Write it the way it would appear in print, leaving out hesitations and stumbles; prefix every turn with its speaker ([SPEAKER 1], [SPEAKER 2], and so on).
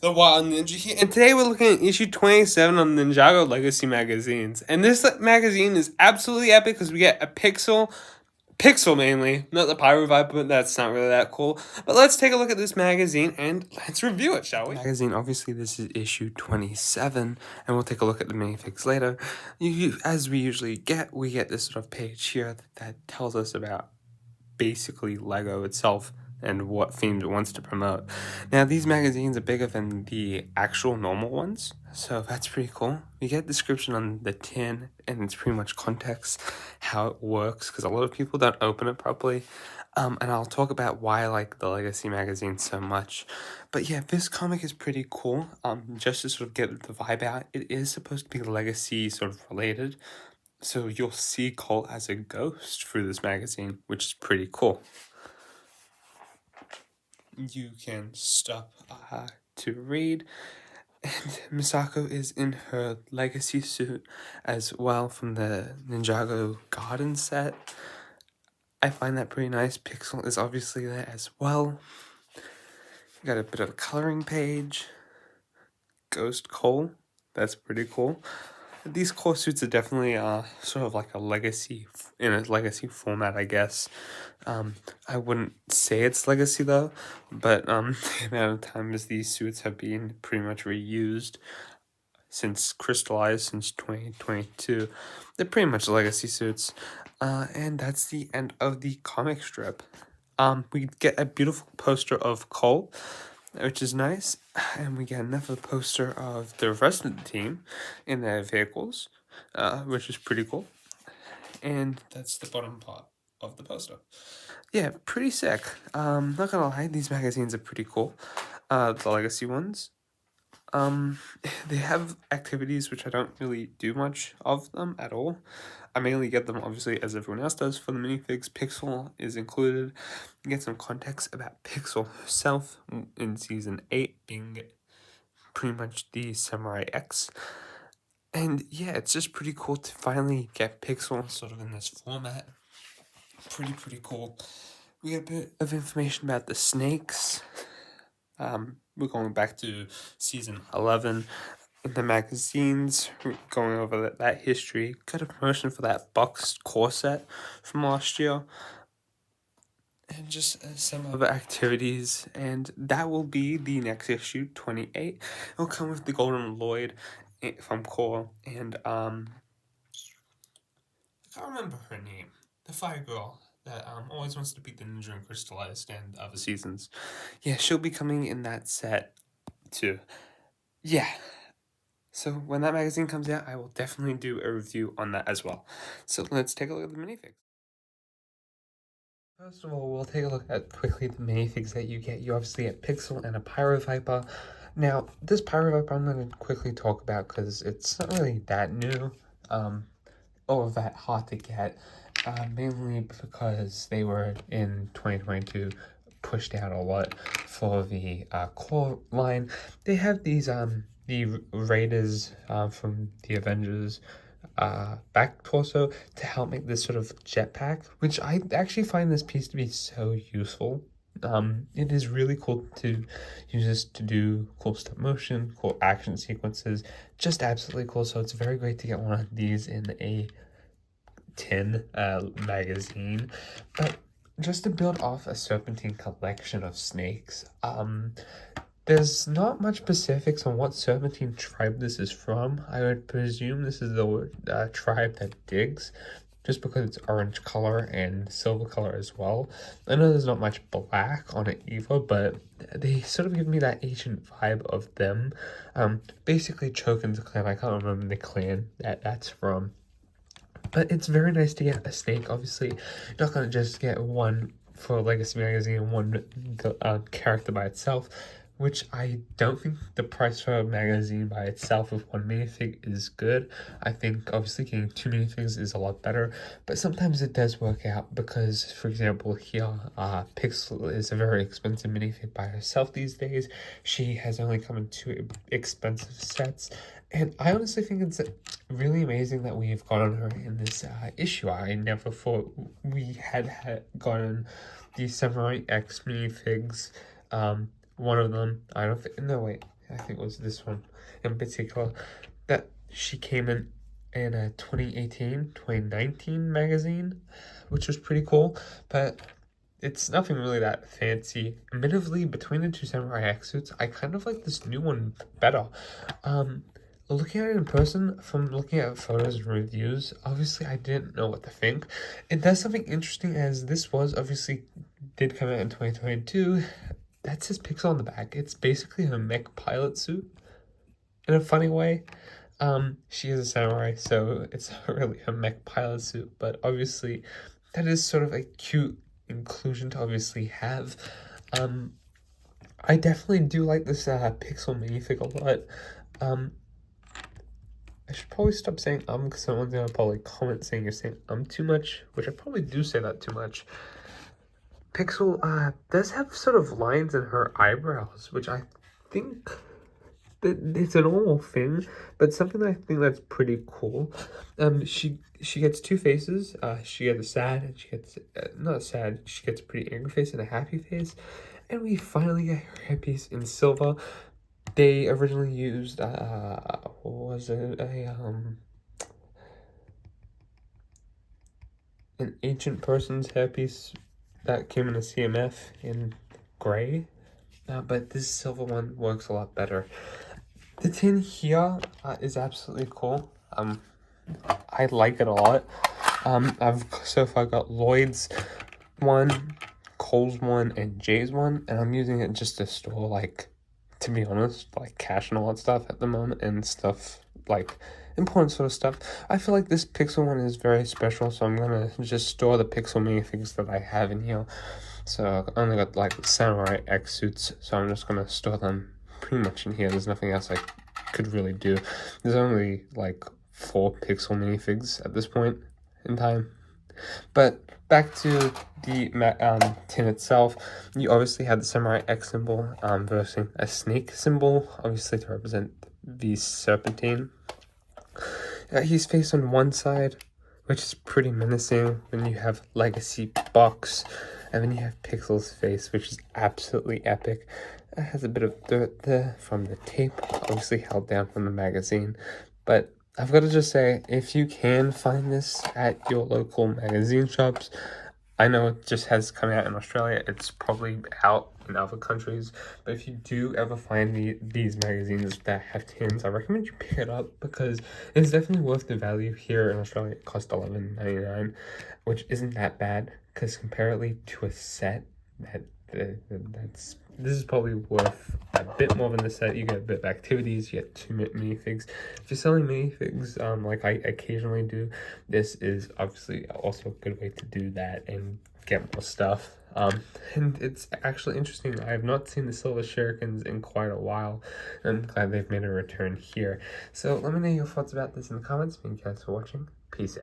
[SPEAKER 1] the Wild Ninja here, and today we're looking at issue 27 on Ninjago Legacy Magazines. And this magazine is absolutely epic because we get a pixel mainly, not the Pyro Vibe, but that's not really that cool. But let's take a look at this magazine and let's review it, shall we? Magazine, obviously this is issue 27, and we'll take a look at the minifigs later. As we usually get, we get this sort of page here that tells us about basically Lego itself and what themes it wants to promote. Now, these magazines are bigger than the actual normal ones, so that's pretty cool. We get a description on the tin, and it's pretty much context, how it works, because a lot of people don't open it properly. And I'll talk about why I like the Legacy magazine so much. But yeah, this comic is pretty cool. Just to sort of get the vibe out, it is supposed to be Legacy sort of related. So you'll see Cole as a ghost through this magazine, which is pretty cool. You can stop to read. And Misako is in her legacy suit as well from the Ninjago Garden set. I find that pretty nice. Pixel is obviously there as well. You got a bit of a coloring page. Ghost Cole. That's pretty cool. These core suits are definitely sort of like a legacy, in a legacy format, I guess. I wouldn't say it's legacy though, but the amount of times these suits have been pretty much reused since Crystallized, since 2022, they're pretty much legacy suits. And that's the end of the comic strip. We get a beautiful poster of Cole, which is nice, and we get another poster of the rest of the team in their vehicles, which is pretty cool. And that's the bottom part of the poster. Yeah, pretty sick. Not gonna lie, these magazines are pretty cool. The legacy ones. They have activities which I don't really do much of them at all. I mainly get them, obviously, as everyone else does for the minifigs. Pixel is included. You get some context about Pixel herself in Season 8, being pretty much the Samurai X. And yeah, it's just pretty cool to finally get Pixel sort of in this format. Pretty cool. We get a bit of information about the snakes. We're going back to Season 11. In the magazines, going over that history. Got a promotion for that boxed core set from last year. And just some other activities. And that will be the next issue, 28. It'll come with the Golden Lloyd from Core. And, I can't remember her name. The Fire Girl that always wants to beat the Ninja and Crystallized and other seasons. Yeah, she'll be coming in that set too. Yeah. So when that magazine comes out, I will definitely do a review on that as well. So let's take a look at the minifigs. First of all, we'll take a look at quickly the minifigs that you get. You obviously get Pixel and a Pyro Viper. Now, this Pyro Viper I'm going to quickly talk about because it's not really that new or that hard to get. Mainly because they were in 2022 pushed out a lot for the core line. They have these the Raiders from the Avengers back torso to help make this sort of jetpack, which I actually find this piece to be so useful. It is really cool to use this to do cool stop motion, cool action sequences, just absolutely cool. So it's very great to get one of these in a tin magazine. But just to build off a Serpentine collection of snakes, there's not much specifics on what Serpentine tribe this is from. I would presume this is the tribe that digs, just because it's orange color and silver color as well. I know there's not much black on it either, but they sort of give me that ancient vibe of them. Basically Chokin's clan, I can't remember the clan that's from. But it's very nice to get a snake. Obviously, you're not going to just get one for Legacy Magazine, one character by itself, which I don't think the price for a magazine by itself with one minifig is good. I think obviously getting two minifigs is a lot better, but sometimes it does work out because, for example, here, Pixel is a very expensive minifig by herself these days. She has only come in two expensive sets, and I honestly think it's really amazing that we've gotten her in this issue. I never thought we had gotten the Samurai X minifigs. One of them, I don't think, no wait, I think it was this one in particular, that she came in a 2018-2019 magazine, which was pretty cool, but it's nothing really that fancy. Admittedly, between the two Samurai X suits, I kind of like this new one better. Looking at it in person, from looking at photos and reviews, obviously I didn't know what to think. It does something interesting, as this was obviously did come out in 2022. That says Pixel on the back. It's basically a mech pilot suit in a funny way. She is a samurai, so it's not really a mech pilot suit, but obviously that is sort of a cute inclusion to obviously have. I definitely do like this Pixel minifig a lot. I should probably stop saying because someone's gonna probably comment saying you're saying too much, which I probably do say that too much. Pixel does have sort of lines in her eyebrows, which I think that it's a normal thing, but something that I think that's pretty cool. She gets two faces. She gets a sad, and she gets not sad. She gets a pretty angry face and a happy face, and we finally get her hairpiece in silver. They originally used what was it, an ancient person's hairpiece that came in a CMF in gray, but this silver one works a lot better. The tin here is absolutely cool. I like it a lot. I've so far got Lloyd's one, Kohl's one, and Jay's one, and I'm using it just to store, like, to be honest, like cash and all that stuff at the moment, and stuff like important sort of stuff. I feel like this Pixel one is very special, so I'm gonna just store the Pixel minifigs that I have in here. So I only got like Samurai X suits, so I'm just gonna store them pretty much in here. There's nothing else I could really do. There's only like 4 Pixel minifigs at this point in time. But back to the tin itself, you obviously had the Samurai X symbol versus a snake symbol, obviously to represent the serpentine. He's faced on one side, which is pretty menacing. Then you have Legacy Box, and then you have Pixel's face, which is absolutely epic. It has a bit of dirt there from the tape, obviously held down from the magazine. But I've got to just say, if you can find this at your local magazine shops, I know it just has come out in Australia. It's probably out in other countries. But if you do ever find these magazines that have tins, I recommend you pick it up, because it's definitely worth the value. Here in Australia, it cost $11.99, which isn't that bad, because comparatively to a set, this is probably worth a bit more than the set. You get a bit of activities, you get 2 minifigs. If you're selling minifigs, like I occasionally do, this is obviously also a good way to do that and get more stuff. And it's actually interesting. I have not seen the silver shurikens in quite a while. I'm glad they've made a return here. So let me know your thoughts about this in the comments. Thank you guys for watching. Peace out.